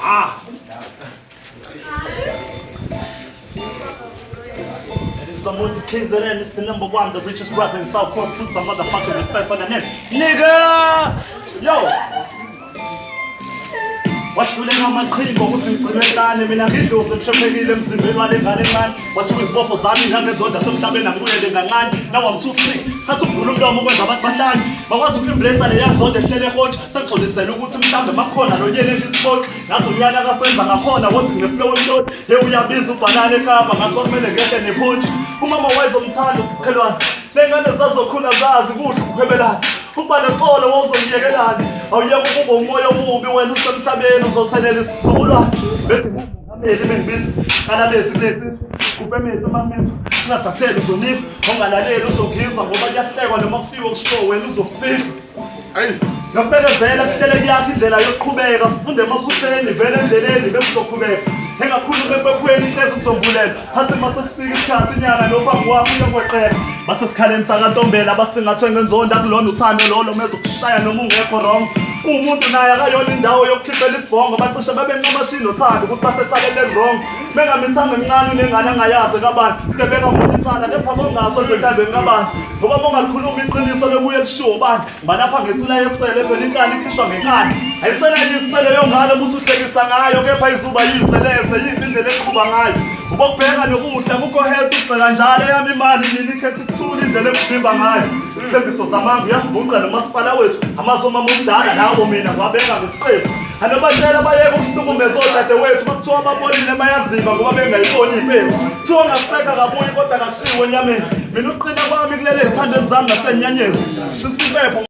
And it's the Multi KZN, it's the #1, the richest rapper in South Coast. Put some motherfucking respect on the name. Nigga! Yo! Washuleka amaqhingo ukuthi ngigcine ehlane mina ngidlose ngihloniphekile emzimbeni walengane encane wathi izibopho zami ngangezonda semhlabeni angibuyele kancane now I'm too sick thatha ukuvula umlomo ukwenza abantu bahlane bakwazi ukuembrace le yanzonda ehlele ehotshi sengixolisela ukuthi mhlambe makukhona lo yele ngisport ngathi unyana akasenza ngakhona wathi ngeflow emhlot hey uyabiza ubhanana ekapa ngathi kwamele ngehle nephotshi umama wayezomthanda ukukhelwana lengane zazokhula zazi kuhle ukuhwebelana ukuba nexolo wawuzongiyekelana awuyeke ukuba umoya omubi wena usemhlabeni uzothelela isizukulwane bese ngameli bengibiza kana lezi kupemethe amamizo ungasatheli uzonipa ongalaleli uzongizwa ngoba kuyahlekwa noma kufika kushow wena uzofika hayi ngaphekezela kuhlele kuyakho indlela yokuqhubeka sifunde emaphuseni vele endleleni bese sizoqhubeka engakhuluma epephweni ihlezi uzombulela hathi masesifika isikhathi inyanga nophambi wami uyokweqela basesikhaleni sakantombela abasingathwe ngenzonda kulona uthando lolo meze ukushaya noma ungekho wrong umuntu naye akayona indawo yokukhiphela isibhongo bacishe babencamashini nothando ukuthi basecalele wrong bengamithanga emncane unengane angayazi kabani sikebeka umuntu ithanda kepha bongaso nje entandweni kabani ngoba bongalikhuluma iqiniso lobuye lishiwo bani balapha ngethula yesele phela inkani ikhishwa ngenkani ayisela yisele yongane ukuthi uhlekisa ngayo kepha izuba yiselese yini indlela eqhuba ngayo ubokubheka nokuhle kukho health ugceka njalo eyami imali mina ikhetha ukuthula indlela ekuvimba ngayo isithembiso zamanga uyasibhuqa nomasipala wethu amazoma omdala lawo mina ngwabeka ngesiqephu anobatshela bayeke ukuhlukumeza odade wethu bakuthiwa babonile bayaziba ngoba bengayiboni impethu kuthiwa ngasekha kabuyi kodwa kakushiwo enyameni mina uqina kwami kulele ezithandweni zami nasenyanyeni shisa impepho